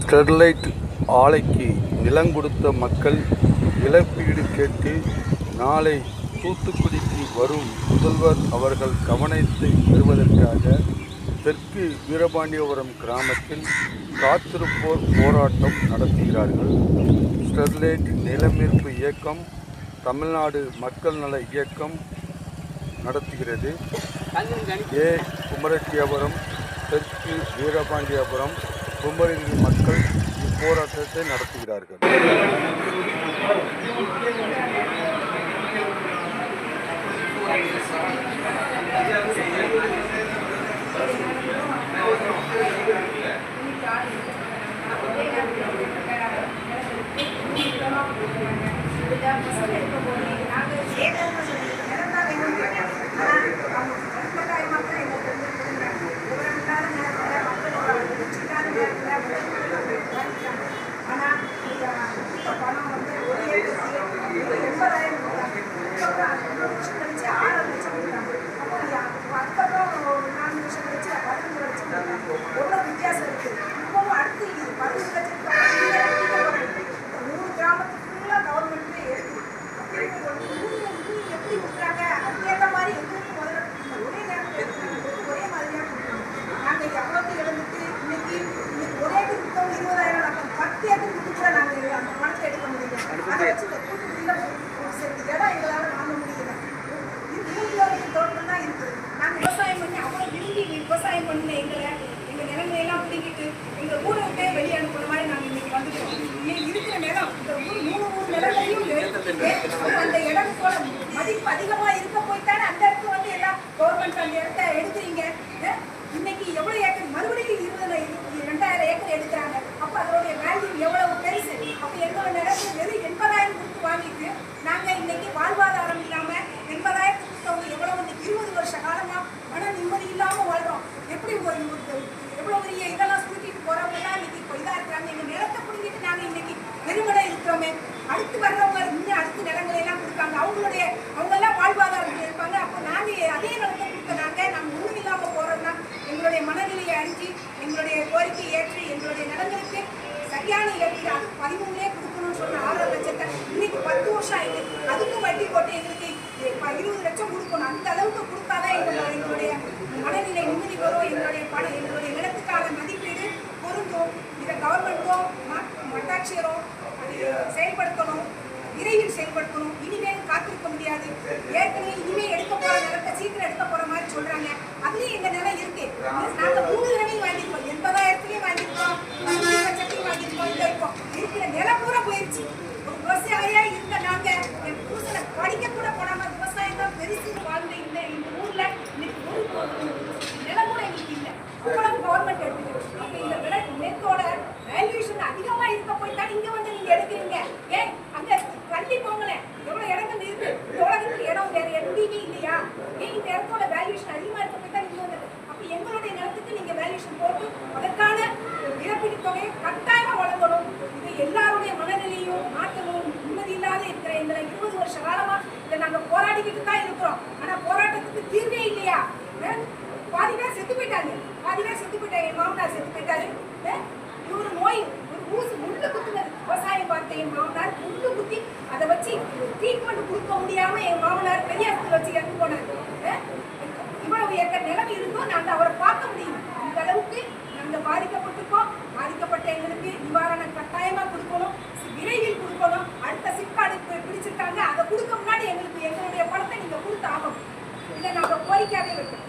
Sterlite ஆலைக்கு நிலம் கொடுத்த மக்கள் இழப்பீடு கேட்டு நாளை தூத்துக்குடிக்கு வரும் முதல்வர் அவர்கள் கவனத்தை பெறுவதற்காக தெற்கு வீரபாண்டியபுரம் கிராமத்தில் காத்திருப்போர் போராட்டம் நடத்துகிறார்கள். ஸ்டெர்லைட் நிலமீட்பு இயக்கம் தமிழ்நாடு மக்கள் நல இயக்கம் நடத்துகிறது. குமரட்டியாபுரம், தெற்கு வீரபாண்டியபுரம், குமரகிரி மக்கள் இப்போராட்டத்தை நடத்துகிறார்கள். வித்தியாசம் இருக்கு. இப்பவும் அடுத்து 10 லட்சத்துக்கு கிராமத்துக்குள்ள கவர்மெண்ட் இருக்கு. எப்படி கொடுக்குறாங்க அதுக்கேற்ற மாதிரி எங்களுக்கு முதல்ல ஒரே நேரத்தில் ஒரே மாதிரியா கொடுக்குறாங்க. நாங்கள் எவ்வளோக்கு எழுந்துட்டு இன்னைக்கு ஒரே கொடுத்தவங்க 20,000 10 ஏக்கர் கொடுத்து கூட நாங்கள் அந்த பணத்தை எடுக்க முடியல. அதை வச்சு இடம் எங்களால் வாங்க முடியல. இது தோட்டம் தான் இருக்குது. நாங்கள் விவசாயம் பண்ணி அவ்வளோ விரும்பி விவசாயம் பண்ணல எங்கள் நிலங்களையெல்லாம் பிடிக்கிட்டு எங்கள் ஊரை விட்டே வெளியே அனுப்புற மாதிரி நாங்கள் இன்னைக்கு வந்துட்டோம். இருக்கிற நிலம் இந்த ஊர் 3 நிலங்களையும் அந்த இடம் போல மதிப்பு அதிகமாக இருக்க போய்த்தானே அந்த இடத்துல வந்து எல்லாம் கவர்மெண்ட் அந்த இடத்த எடுக்கிறீங்க. இன்னைக்கு எவ்வளோ ஏக்கர் மறுபடியும் 2,000 ஏக்கர் எடுக்கிறாங்க. அப்போ அதோடைய வேல்யூ எவ்வளவு பெருசு. அப்போ எங்களோட நிலத்துல வெறும் 80,000 கொடுத்து வாங்கிட்டு நாங்கள் இன்னைக்கு வாழ்வாதாரம் இல்லாமல் 80,000 கொடுத்தவங்க எவ்வளவு 20 வருஷ காலமாக மன நிம்மதி இல்லாமல் வாழ்றோம். எப்படி எவ்வளோ பெரிய இதெல்லாம் சுருக்கிட்டு போகிறவங்கலாம் இன்னைக்கு இப்போ இதாக இருக்கிறாங்க. எங்கள் நிலத்தை பிடிங்கிட்டு நாங்கள் இன்னைக்கு வெறுமனை இருக்கிறோமே. அடுத்து வர்றவங்க இன்னும் அடுத்த நிலங்களை எல்லாம் கொடுக்காங்க. அவங்கெல்லாம் வாழ்வாதாரம் இருப்பாங்க. அப்போ நாங்கள் அதே நிலத்தை கொடுத்தனாங்க நாங்கள் ஒன்றும் இல்லாமல் போகிறோம்னா எங்களுடைய மனநிலையை அறிஞ்சு எங்களுடைய கோரிக்கை ஏற்றி எங்களுடைய நிலங்களுக்கு சரியான இழப்பீடு 13 கொடுக்கணும்னு சொன்ன 6 லட்சத்தை இன்னைக்கு 10 வருஷம் ஆயிடுது. அதுக்கும் வட்டி போட்டு எங்களுக்கு 20 லட்சம் கொடுக்கணும். அந்த அளவுக்கு கொடுத்தாதான் எங்களுடைய மனநிலை நிம்மதி வரும். எங்களுடைய நிலத்துக்கான மதிப்பீடு பொருந்தும். இதை கவர்மெண்ட்டும் வட்டாட்சியரும் செயல்படுத்தணும், விரைவில் செயல்படுத்தணும். இனிமேல் காத்திருக்க முடியாது. ஏற்கனவே இனிமேல் எடுக்க போற நிலத்தை சீக்கிரம் எடுக்க போற மாதிரி சொல்றாங்க. அதுலயும் எங்க நிலம் இருக்கு. நாங்க 3 தடவையும் வாங்கிருக்கோம். 80,000 வாங்கிருக்கோம், 10 லட்சத்தையும் வாங்கிருக்கோம். இந்த இப்போ இருக்கிற நிலம் பூரா போயிருச்சு. ஒரு விவசாயியா இருந்த நாங்க என் புருஷனை படிக்க கூட போடாம விவசாயம் தான் பெருசு வாழ்ந்த இந்த ஊர்ல இன்னைக்கு ஒரு நிலம் கூட எங்களுக்கு இல்லை. அவ்வளவு கவர்மெண்ட் எடுத்துருக்கு. அப்ப இந்த நிலத்தோட வேல்யூஷன் அதிகமா இருக்க போய் தான் இங்க வந்து நீங்க எடுக்கிறீங்க. ஏன் அங்க கண்டி போங்களேன், எவ்வளவு இடங்கள் இருக்கு. உலகத்துக்கு இடம் வேற எங்கேயுமே இல்லையா? ஏன் இந்த இடத்தோட வேல்யூஷன் அதிகமா இருக்க போய் தான் இங்க வந்தது. அப்ப எங்களுடைய நிலத்துக்கு நீங்க வேல்யூஷன் போட்டு அதற்கான இழப்பீடு தொகையை கட்டாயமா வழங்கணும். இது எல்லாருடைய மனநிலையும் மாற்றணும். நிம்மதி இல்லாத இருக்கிற எங்களை 20 வருஷ காலமா இதை நாங்க போராடிக்கிட்டு தான் இருக்கிறோம். ஆனா போராட்டத்துக்கு தீர்வே இல்லையா? பாதி பேர் செத்து போயிட்டாங்க. என் மாமனார் செத்து போயிட்டாரு. இவரு நோய் ஒரு ஊசி முள்ளு குத்துனது. விவசாயம் பார்த்த என் மாமனார் முள்ளு குத்தி அதை வச்சு ட்ரீட்மெண்ட் கொடுக்க முடியாம என் மாமனார் பெரியாரத்தில் வச்சு இறந்து போனாரு. இவ்வளவு ஏக்கர் நிலம் இருந்தோம் நாங்கள் அவரை பார்க்க முடியும். இந்த அளவுக்கு நாங்கள் பாதிக்கப்பட்டிருக்கோம். பாதிக்கப்பட்ட எங்களுக்கு நிவாரணம் கட்டாயமா கொடுக்கணும், விரைவில் கொடுக்கணும். அடுத்த சிப்கார்டு பிடிச்சிருக்காங்க, அதை கொடுக்க முன்னாடி எங்களுடைய பணத்தை நீங்க கொடுத்து ஆகணும். இதை நாங்கள் கோரிக்கையாவே வைக்கிறோம்.